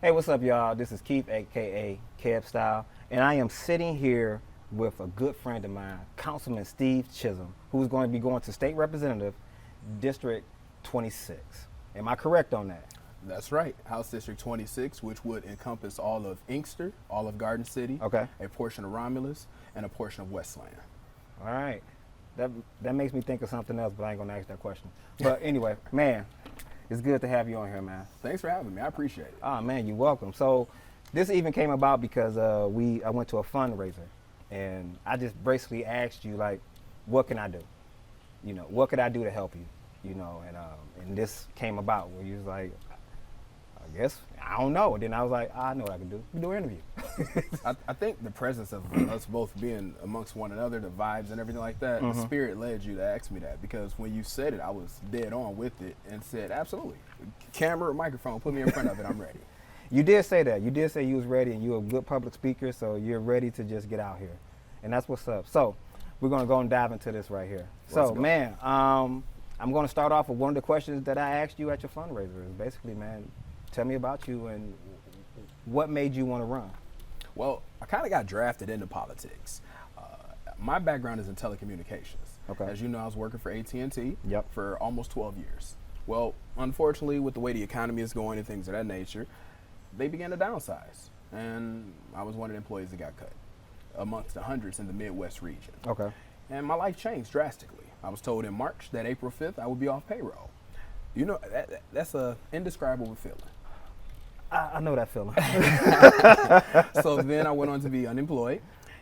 Hey, what's up, y'all? This is Keith, aka Keb Style, and I am sitting here with a good friend of mine, Councilman Steve Chisholm, who's going to be going to State Representative District 26. Am I correct on that? That's right. House District 26, which would encompass all of Inkster, all of Garden City, Okay. a portion of Romulus, and a portion of Westland. All right. That makes me think of something else, but I ain't going to ask that question. But anyway, man, it's good to have you on here, man. Thanks for having me. I appreciate it. Oh, man, you're welcome. So this even came about because I went to a fundraiser, and I just basically asked you, like, what can I do? You know, what could I do to help you? You know, and this came about where you was like, I guess, I don't know. And then I was like, I know what I can do. We do an interview. I think the presence of us both being amongst one another, the vibes and everything like that, the spirit led you to ask me that, because when you said it, I was dead on with it and said, absolutely. Camera or microphone, put me in front of it, I'm ready. You did say that. You did say you was ready, and you're a good public speaker, so you're ready to just get out here. And that's what's up. So we're going to go and dive into this right here. Let's So, go. man, I'm going to start off with one of the questions that I asked you at your fundraiser. Is basically, man, tell me about you and what made you want to run. Well, I kind of got drafted into politics. My background is in telecommunications. Okay. As you know, I was working for AT&T Yep. for almost 12 years. Well, unfortunately, with the way the economy is going and things of that nature, they began to downsize. And I was one of the employees that got cut amongst the hundreds in the Midwest region. Okay. And my life changed drastically. I was told in March that April 5th, I would be off payroll. You know, that's an indescribable feeling. I know that feeling. So then I went on to be unemployed.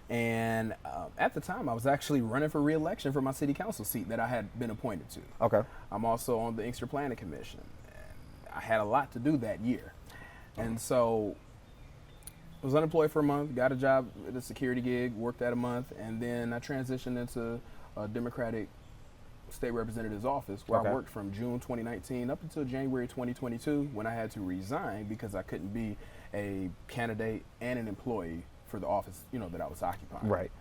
And at the time, I was actually running for re-election for my city council seat that I had been appointed to. Okay. I'm also on the Inkster Planning Commission. And I had a lot to do that year. And so I was unemployed for a month, got a job at a security gig, worked that a month, and then I transitioned into a Democratic state representative's office where Okay. I worked from June 2019 up until January 2022, when I had to resign because I couldn't be a candidate and an employee for the office, you know, that I was occupying. Right.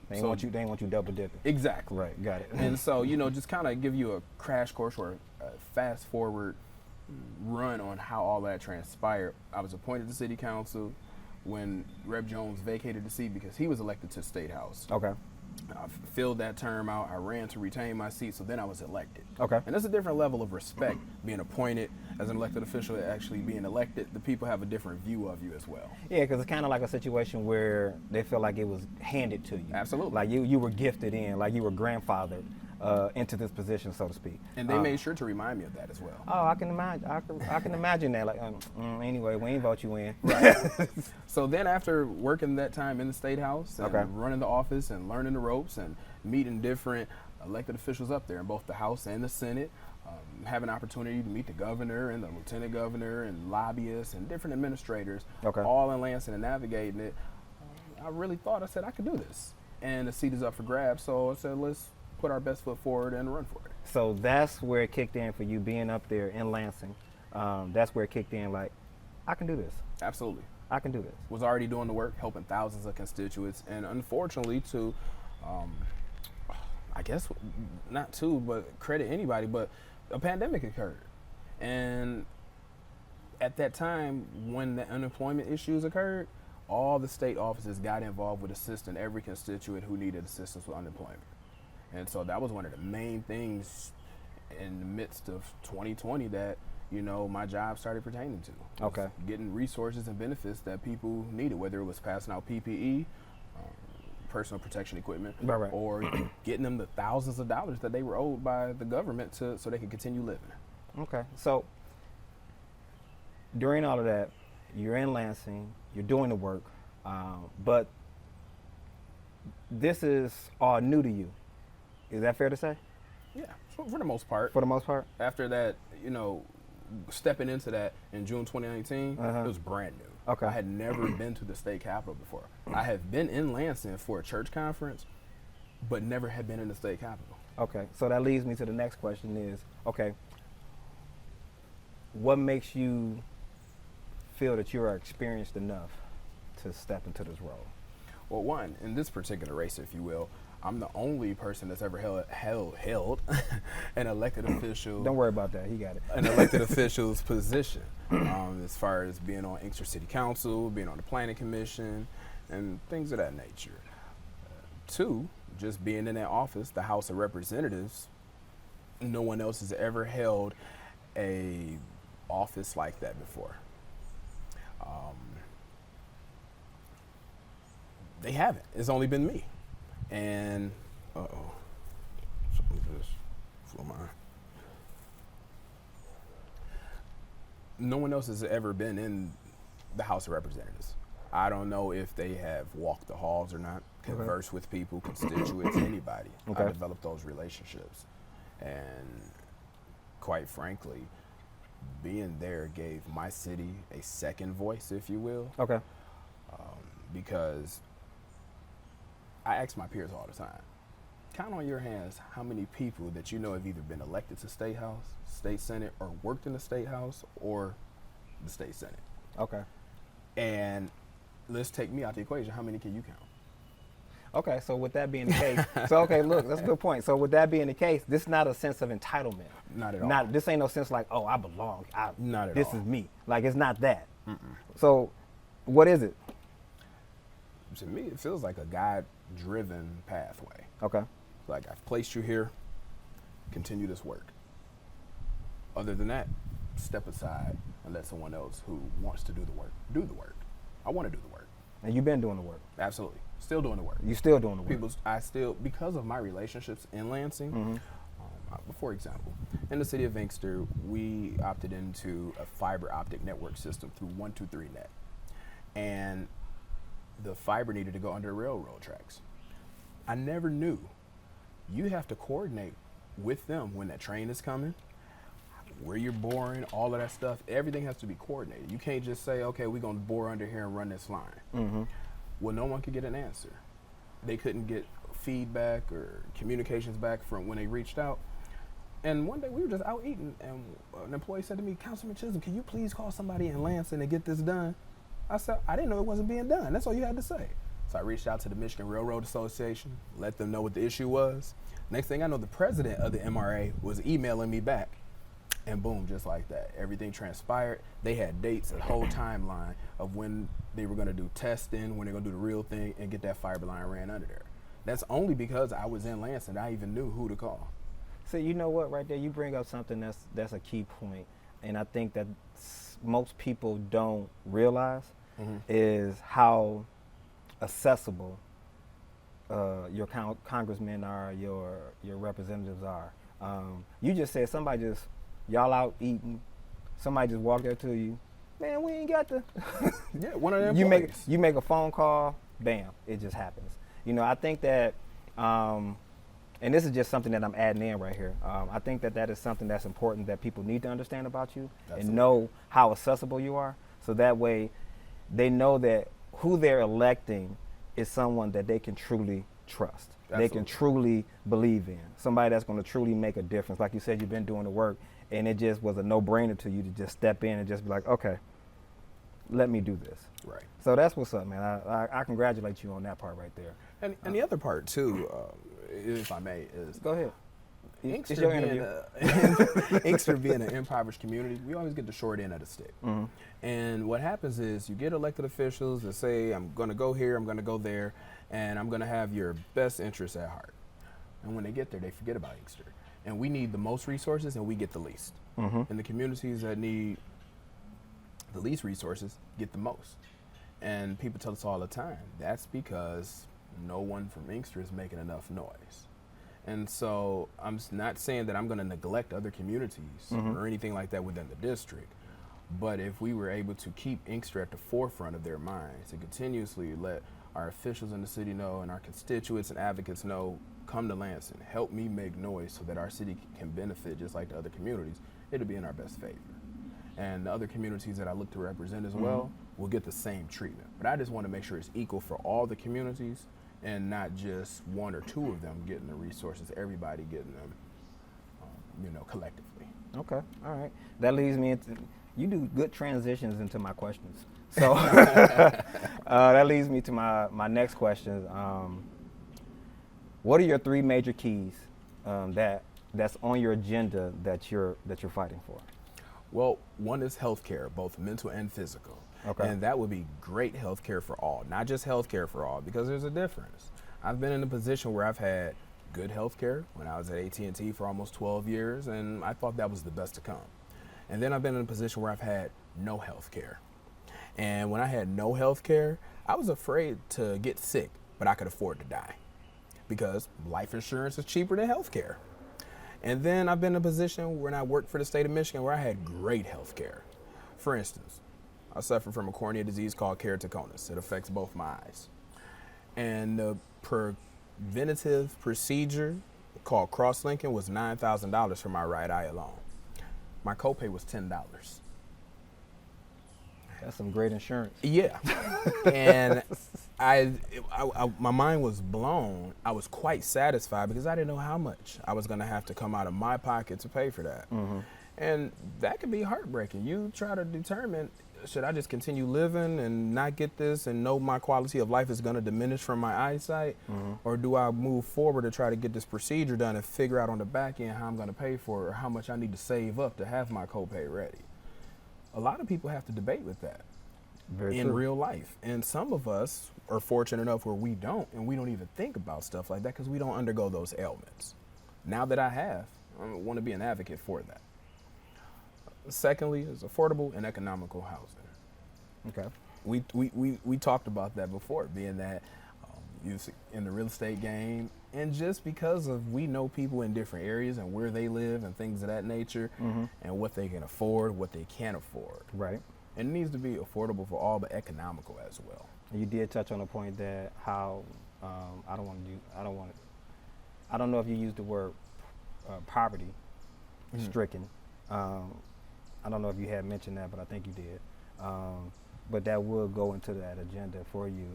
They ain't want you double dipping. Exactly. Right. Got it. And so, you know, just kind of give you a crash course or a fast forward run on how all that transpired. I was appointed to city council when Rep Jones vacated the seat because he was elected to State House. Okay. I filled that term out. I ran to retain my seat, so then I was elected. Okay. And that's a different level of respect, being appointed as an elected official, actually being elected. The people have a different view of you as well. Yeah, because it's kind of like a situation where they feel like it was handed to you. Absolutely. Like you were gifted in, like you were grandfathered into this position, so to speak. And they made sure to remind me of that as well. Oh, I can imagine. I can imagine that. Like, anyway, we ain't vote you in. Right. So then after working that time in the State House and Okay. running the office and learning the ropes and meeting different elected officials up there in both the House and the Senate, having an opportunity to meet the governor and the lieutenant governor and lobbyists and different administrators, Okay. all in Lansing and navigating it, I really thought, I said, I could do this. And the seat is up for grabs, so I said, let's put our best foot forward and run for it. So that's where it kicked in for you being up there in Lansing. That's where it kicked in. Like, I can do this. Absolutely. I can do this. Was already doing the work, helping thousands of constituents, and unfortunately I guess not to, but credit anybody, but a pandemic occurred. And at that time, when the unemployment issues occurred, all the state offices got involved with assisting every constituent who needed assistance with unemployment. And so that was one of the main things in the midst of 2020 that, you know, my job started pertaining to. Okay. Getting resources and benefits that people needed, whether it was passing out PPE, personal protection equipment, Right. or getting them the thousands of dollars that they were owed by the government so they could continue living. Okay. So during all of that, you're in Lansing, you're doing the work, but this is all new to you. Is that fair to say? Yeah, for the most part. For the most part? After that, you know, stepping into that in June 2019, it was brand new. Okay. I had never been to the state capitol before. I have been in Lansing for a church conference, but never had been in the state capitol. Okay, so that leads me to the next question is, okay, what makes you feel that you are experienced enough to step into this role? Well, one, in this particular race, if you will, I'm the only person that's ever held an elected official. Don't worry about that. He got it. An elected official's position, as far as being on Inkster City Council, being on the Planning Commission, and things of that nature. 2, just being in that office, the House of Representatives. No one else has ever held a office like that before. They haven't. It's only been me. And something just flew my. No one else has ever been in the House of Representatives. I don't know if they have walked the halls or not, conversed with people, constituents, anybody. I developed those relationships. And quite frankly, being there gave my city a second voice, if you will. Okay. Because I ask my peers all the time, count on your hands how many people that you know have either been elected to State House, State Senate, or worked in the State House or the State Senate. Okay. And let's take me out the equation. How many can you count? Okay, so with that being the case, look, that's a good point. So with that being the case, this is not a sense of entitlement. Not at all. This ain't no sense like, oh, I belong. Not at this all. This is me. Like, it's not that. Mm-mm. So what is it? To me, it feels like a God-driven pathway. Okay. Like, I've placed you here, continue this work. Other than that, step aside and let someone else who wants to do the work do the work. I want to do the work. And you've been doing the work. Absolutely. Still doing the work. You still doing the work. I still, because of my relationships in Lansing, for example, in the city of Inkster, we opted into a fiber optic network system through 123net. And the fiber needed to go under the railroad tracks. I never knew. You have to coordinate with them when that train is coming, where you're boring, all of that stuff. Everything has to be coordinated. You can't just say, okay, we're going to bore under here and run this line. Mm-hmm. Well, no one could get an answer. They couldn't get feedback or communications back from when they reached out. And one day we were just out eating, and an employee said to me, Councilman Chisholm, can you please call somebody in Lansing and get this done? I said, I didn't know it wasn't being done. That's all you had to say. So I reached out to the Michigan Railroad Association, let them know what the issue was. Next thing I know, the president of the MRA was emailing me back. And boom, just like that, everything transpired. They had dates, a whole timeline of when they were going to do testing, when they're going to do the real thing, and get that fiber line ran under there. That's only because I was in Lansing. I even knew who to call. So you know what, right there, you bring up something that's a key point, and I think that most people don't realize is how accessible your congressmen are, your representatives are. You just said y'all out eating, somebody just walked up to you, man, we ain't got to. Yeah, one of them. You make a phone call, bam, it just happens. You know, I think that, and this is just something that I'm adding in right here. I think that is something that's important that people need to understand about you. Absolutely. And know how accessible you are, so that way they know that who they're electing is someone that they can truly trust. Absolutely. They can truly believe in, somebody that's going to truly make a difference. Like you said, you've been doing the work, and it just was a no-brainer to you to just step in and just be like, okay, let me do this. Right. So that's what's up, man. I congratulate you on that part right there. And the other part too, if I may, is go ahead. Inkster being an impoverished community, we always get the short end of the stick. Mm-hmm. And what happens is you get elected officials that say, I'm going to go here, I'm going to go there, and I'm going to have your best interests at heart. And when they get there, they forget about Inkster. And we need the most resources, and we get the least. Mm-hmm. And the communities that need the least resources get the most. And people tell us all the time, that's because no one from Inkster is making enough noise. And so I'm not saying that I'm going to neglect other communities or anything like that within the district. But if we were able to keep Inkster at the forefront of their minds and continuously let our officials in the city know and our constituents and advocates know, come to Lansing, help me make noise so that our city can benefit just like the other communities, it'll be in our best favor. And the other communities that I look to represent as well will get the same treatment. But I just want to make sure it's equal for all the communities and not just one or two of them getting the resources, everybody getting them, collectively. Okay, all right. That leads me into, you do good transitions into my questions. So that leads me to my next question. What are your 3 major keys that's on your agenda that you're fighting for? Well, one is healthcare, both mental and physical. Okay. And that would be great healthcare for all, not just healthcare for all, because there's a difference. I've been in a position where I've had good healthcare when I was at AT&T for almost 12 years, and I thought that was the best to come. And then I've been in a position where I've had no healthcare. And when I had no healthcare, I was afraid to get sick, but I could afford to die because life insurance is cheaper than healthcare. And then I've been in a position when I worked for the state of Michigan where I had great health care. For instance, I suffer from a cornea disease called keratoconus. It affects both my eyes. And the preventative procedure called cross-linking was $9,000 for my right eye alone. My copay was $10. That's some great insurance. Yeah. And my mind was blown. I was quite satisfied because I didn't know how much I was going to have to come out of my pocket to pay for that. Mm-hmm. And that can be heartbreaking. You try to determine, should I just continue living and not get this and know my quality of life is going to diminish from my eyesight? Mm-hmm. Or do I move forward to try to get this procedure done and figure out on the back end how I'm going to pay for it or how much I need to save up to have my copay ready? A lot of people have to debate with that in real life. And some of us are fortunate enough where we don't, and we don't even think about stuff like that because we don't undergo those ailments. Now that I have, I want to be an advocate for that. Secondly, is affordable and economical housing. Okay. We talked about that before, being that you're in the real estate game, and just because of we know people in different areas and where they live and things of that nature, Mm-hmm. and what they can afford, what they can't afford. Right. And it needs to be affordable for all, but economical as well. You did touch on a point that how I don't know if you used the word poverty stricken. I don't know if you had mentioned that, but I think you did. But that will go into that agenda for you.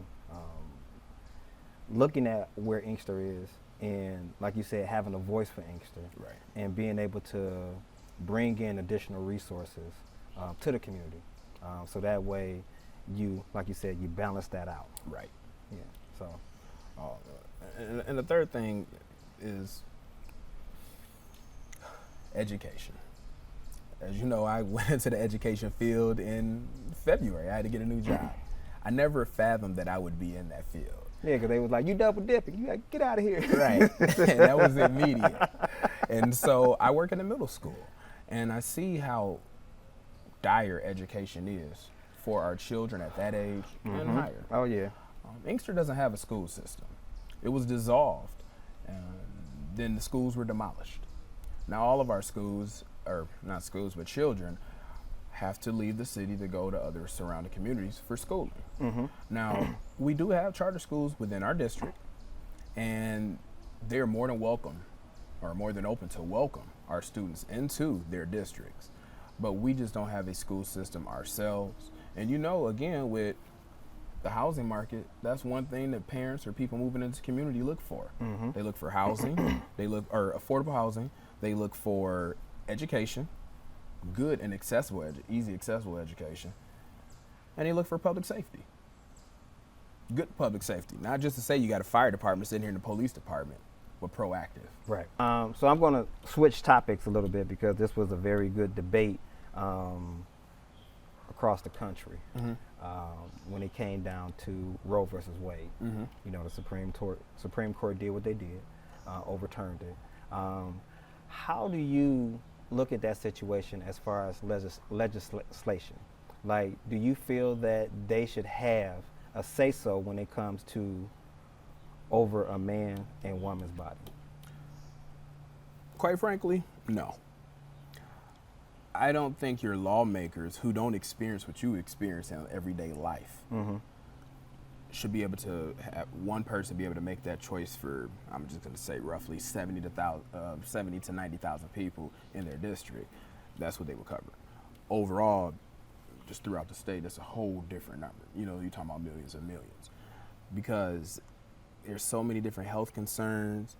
Looking at where Inkster is, and like you said, having a voice for Inkster, Right. and being able to bring in additional resources to the community, so that way you, like you said, you balance that out. Right. Yeah. So. And the third thing is education. As you know, I went into the education field in February. I had to get a new job. I never fathomed that I would be in that field. Yeah, because they was like, you double dipping. You like, get out of here. Right. And that was immediate. And so I work in a middle school, and I see how dire education is for our children at that age and higher. Oh, yeah. Inkster doesn't have a school system. It was dissolved, and then the schools were demolished. Now all of our schools, or not schools, but children, have to leave the city to go to other surrounding communities for schooling. Mm-hmm. Now, we do have charter schools within our district, and they're more than welcome, or more than open to welcome our students into their districts. But we just don't have a school system ourselves. And you know, again, with the housing market, that's one thing that parents or people moving into the community look for. Mm-hmm. They look for housing, or affordable housing, they look for education, good and accessible, easy accessible education, and they look for public safety. Good public safety, not just to say you got a fire department sitting here in the police department, but proactive. Right. So I'm going to switch topics a little bit because this was a very good debate across the country when it came down to Roe versus Wade. Mm-hmm. You know, the Supreme Court did what they did, overturned it. How do you look at that situation as far as legislation? Like, do you feel that they should have a say-so when it comes to over a man and woman's body? Quite frankly, no. I don't think your lawmakers who don't experience what you experience in everyday life should be able to have one person be able to make that choice for, I'm just going to say roughly 70 to 90,000 people in their district. That's what they would cover. Overall, just throughout the state, that's a whole different number. You know, you're talking about millions and millions. Because there's so many different health concerns.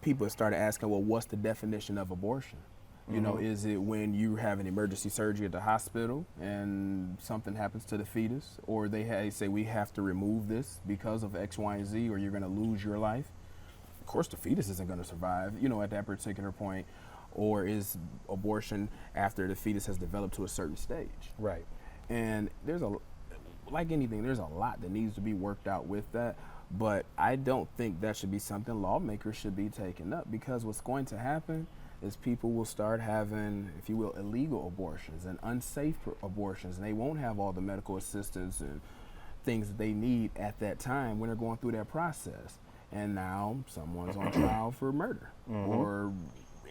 People have started asking, well, what's the definition of abortion? You know, is it when you have an emergency surgery at the hospital and something happens to the fetus, or they say we have to remove this because of X, Y, and Z, or you're going to lose your life? course the fetus isn't going to survive, you know, at that particular point, or is abortion after the fetus has developed to a certain stage. Right. And like anything, there's a lot that needs to be worked out with that. But I don't think that should be something lawmakers should be taking up, because what's going to happen is people will start having, if you will, illegal abortions and unsafe abortions, and they won't have all the medical assistance and things that they need at that time when they're going through that process. And now someone's on trial for murder or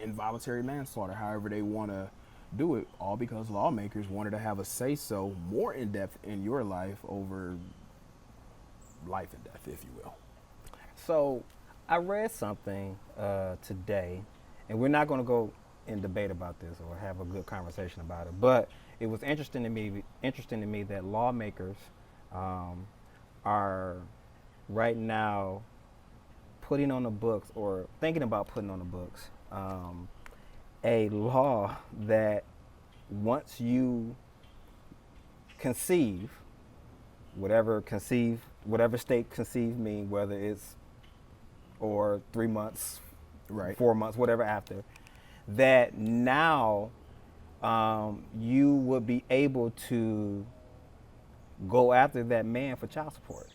involuntary manslaughter, however they want to do it, all because lawmakers wanted to have a say-so more in depth in your life over life and death, if you will. So I read something today, and we're not going to go in debate about this or have a good conversation about it, but it was interesting to me that lawmakers are right now putting on the books, or thinking about putting on the books, a law that once you conceive, whatever state conceive mean, whether it's or 3 months, Right. 4 months, whatever after, that now you would be able to go after that man for child support.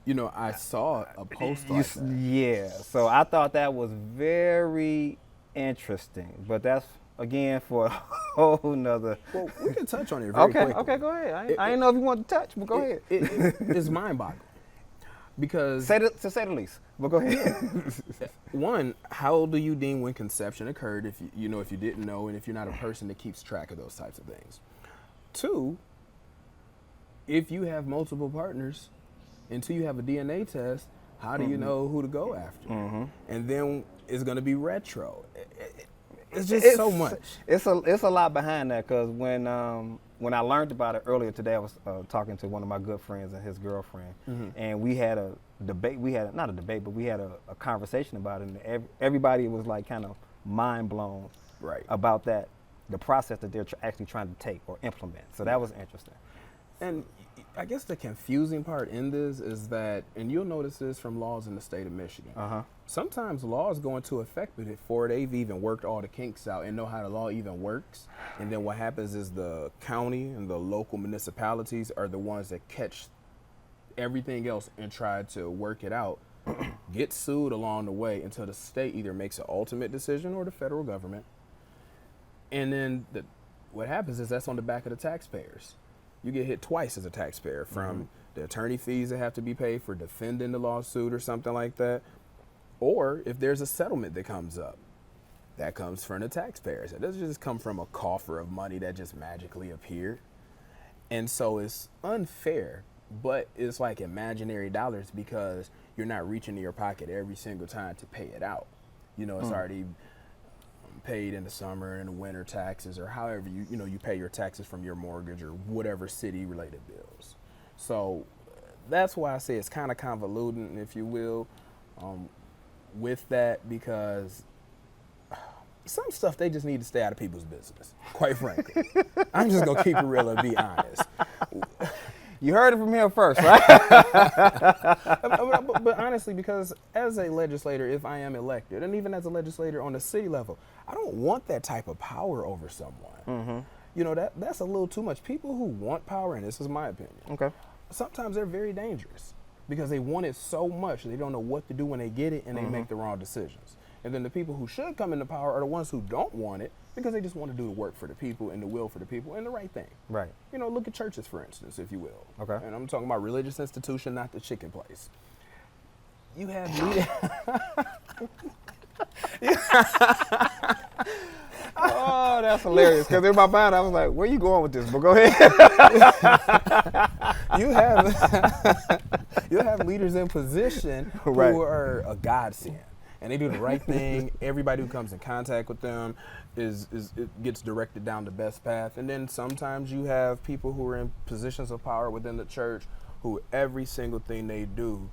You know, I saw a post like that. Yeah, so I thought that was very interesting, but that's again for a whole nother. Well, we can touch on it very quickly. Okay, go ahead. I didn't know if you wanted to touch, but go ahead. It's mind-boggling because To say the least, but go ahead. one, how do you deem when conception occurred if if you didn't know, and if you're not a person that keeps track of those types of things? Two, if you have multiple partners, until you have a DNA test, how do you know who to go after? And then it's going to be retro. It's just so much. It's a lot behind that, because when I learned about it earlier today, I was talking to one of my good friends and his girlfriend, and we had a debate. We had not a debate, but we had a conversation about it, and everybody was like kind of mind blown about the process that they're actually trying to take or implement. So that was interesting. And I guess the confusing part in this is that, and you'll notice this from laws in the state of Michigan, sometimes laws go into effect before they've even worked all the kinks out and know how the law even works. And then what happens is the county and the local municipalities are the ones that catch everything else and try to work it out, get sued along the way until the state either makes an ultimate decision or the federal government. And then what happens is that's on the back of the taxpayers. You get hit twice as a taxpayer, from the attorney fees that have to be paid for defending the lawsuit or something like that. Or if there's a settlement that comes up, that comes from the taxpayers. It doesn't just come from a coffer of money that just magically appeared. And so it's unfair, but it's like imaginary dollars, because you're not reaching in your pocket every single time to pay it out. You know, it's already paid in the summer and the winter taxes, or however you pay your taxes from your mortgage or whatever city related bills. So that's why I say it's kind of convoluted, if you will, with that, because some stuff they just need to stay out of people's business, quite frankly. I'm just gonna keep it real and be honest. You heard it from here first, right? But honestly, because as a legislator, if I am elected, and even as a legislator on the city level, I don't want that type of power over someone. You know, that's a little too much. People who want power, and this is my opinion, sometimes they're very dangerous, because they want it so much they don't know what to do when they get it, and they make the wrong decisions. And then the people who should come into power are the ones who don't want it, because they just want to do the work for the people and the will for the people and the right thing. Right. You know, look at churches, for instance, if you will. Okay. And I'm talking about religious institution, not the chicken place. You have leaders. Oh, that's hilarious. Because in my mind, I was like, where you going with this? But go ahead. You have leaders in position who are a godsend. And they do the right thing. Everybody who comes in contact with them it gets directed down the best path. And then sometimes you have people who are in positions of power within the church who every single thing they do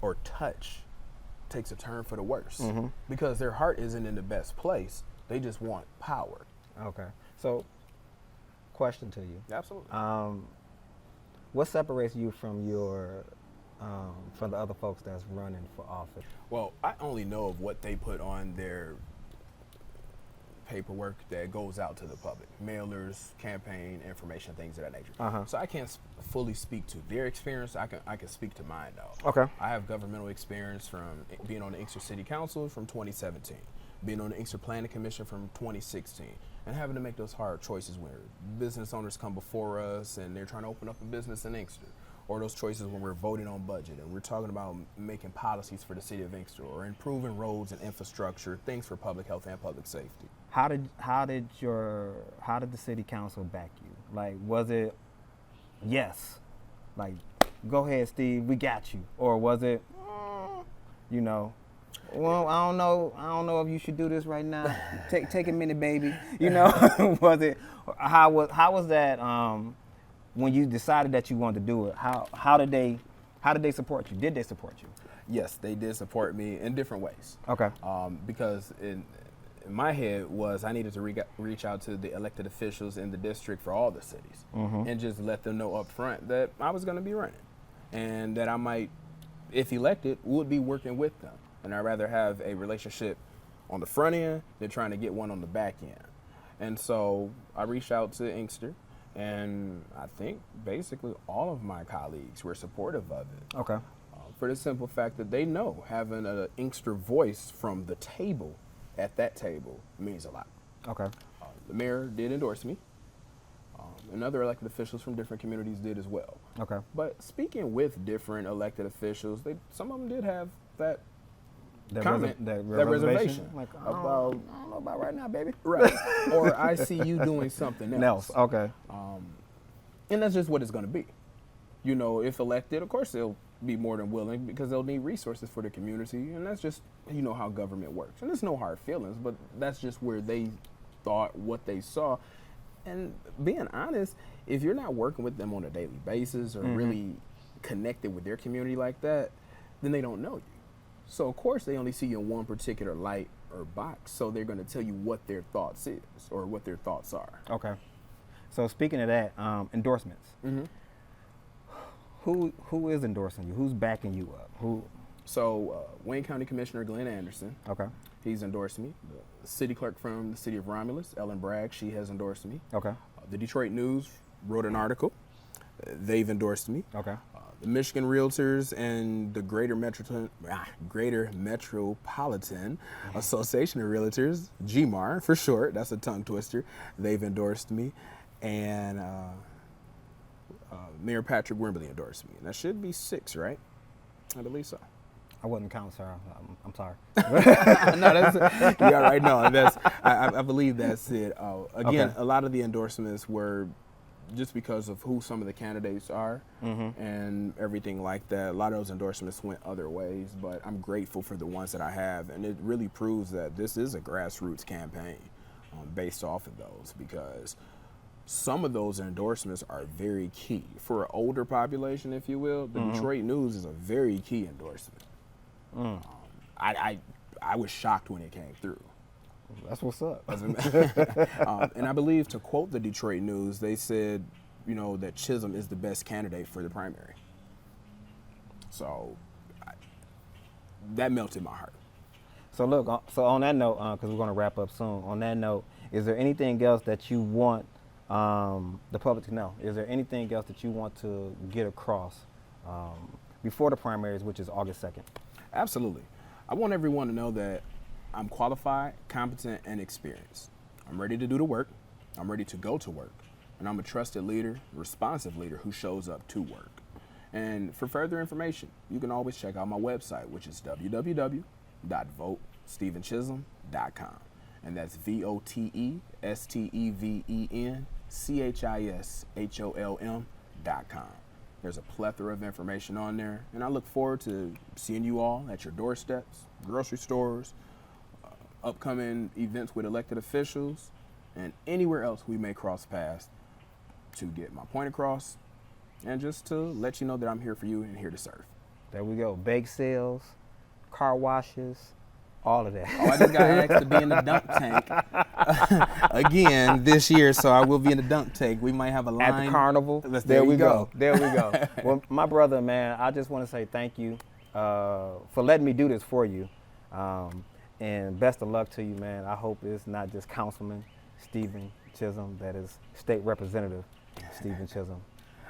or touch takes a turn for the worse, because their heart isn't in the best place. They just want power. Okay. So, question to you. Absolutely. What separates you from your for the other folks that's running for office? Well, I only know of what they put on their paperwork that goes out to the public, mailers, campaign information, things of that nature. So I can't fully speak to their experience. I can speak to mine though. Okay. I have governmental experience from being on the Inkster City Council from 2017, being on the Inkster Planning Commission from 2016, and having to make those hard choices where business owners come before us and they're trying to open up a business in Inkster. Or those choices when we're voting on budget and we're talking about making policies for the city of Inkster or improving roads and infrastructure, things for public health and public safety. How did the city council back you? Like, was it yes, like, go ahead, Steve, we got you, or was it, you know, well, I don't know if you should do this right now. Take a minute, baby. You know, was it? How was that? When you decided that you wanted to do it, how did they support you? Did they support you? Yes, they did support me in different ways. Okay. Because in my head was I needed to reach out to the elected officials in the district for all the cities and just let them know up front that I was going to be running and that I might, if elected, would be working with them. And I'd rather have a relationship on the front end than trying to get one on the back end. And so I reached out to Inkster. And I think basically all of my colleagues were supportive of it. Okay. For the simple fact that they know having an Inkster voice from the table at that table means a lot. Okay. The mayor did endorse me. And other elected officials from different communities did as well. Okay. But speaking with different elected officials, some of them did have that reservation. Like, I don't know about right now, baby. Right. Or I see you doing something else. Okay. And that's just what it's going to be. You know, if elected, of course they'll be more than willing because they'll need resources for the community. And that's just, you know, how government works. And there's no hard feelings, but that's just where they thought what they saw. And being honest, if you're not working with them on a daily basis or really connected with their community like that, then they don't know you. So, of course, they only see you in one particular light or box, so they're going to tell you what their thoughts is or what their thoughts are. Okay. So, speaking of that, endorsements. Who is endorsing you? Who's backing you up? So, Wayne County Commissioner Glenn Anderson. Okay. He's endorsed me. The city clerk from the city of Romulus, Ellen Bragg, she has endorsed me. Okay. The Detroit News wrote an article. They've endorsed me. Okay. The Michigan Realtors and the Greater Metropolitan Association of Realtors, GMAR for short, that's a tongue twister, they've endorsed me. And Mayor Patrick Wimberly endorsed me. And that should be 6, right? I believe so. I wasn't counting, sir. I'm sorry. No, that's you got right. No, that's I believe that's it. Again, Okay. A lot of the endorsements were just because of who some of the candidates are and everything like that. A lot of those endorsements went other ways, but I'm grateful for the ones that I have, and it really proves that this is a grassroots campaign based off of those, because some of those endorsements are very key for an older population, if you will. The Detroit News is a very key endorsement. I was shocked when it came through. That's what's up. And I believe, to quote the Detroit News, they said, you know, that Chisholm is the best candidate for the primary. So that melted my heart. So look, so on that note, because we're going to wrap up soon, on that note, is there anything else that you want the public to know? Is there anything else that you want to get across before the primaries, which is August 2nd? Absolutely. I want everyone to know that I'm qualified, competent, and experienced. I'm ready to do the work. I'm ready to go to work. And I'm a trusted leader, responsive leader who shows up to work. And for further information, you can always check out my website, which is www.votestevenchisholm.com. And that's VOTESTEVENCHISHOLM.com. There's a plethora of information on there, and I look forward to seeing you all at your doorsteps, grocery stores, upcoming events with elected officials, and anywhere else we may cross paths to get my point across and just to let you know that I'm here for you and here to serve. There we go. Bake sales, car washes, all of that. Oh, I just got asked to be in the dunk tank again this year, so I will be in the dunk tank. We might have a line at the carnival. There we go. There we go. Well, my brother, man, I just want to say thank you for letting me do this for you, and best of luck to you, man. I hope it's not just Councilman Stephen Chisholm, that is State Representative Stephen Chisholm.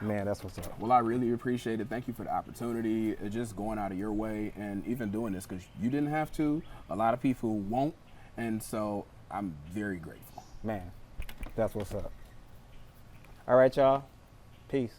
Man, that's what's up. Well, I really appreciate it. Thank you for the opportunity, just going out of your way and even doing this, because you didn't have to. A lot of people won't, and so I'm very grateful. Man, that's what's up. All right, y'all. Peace.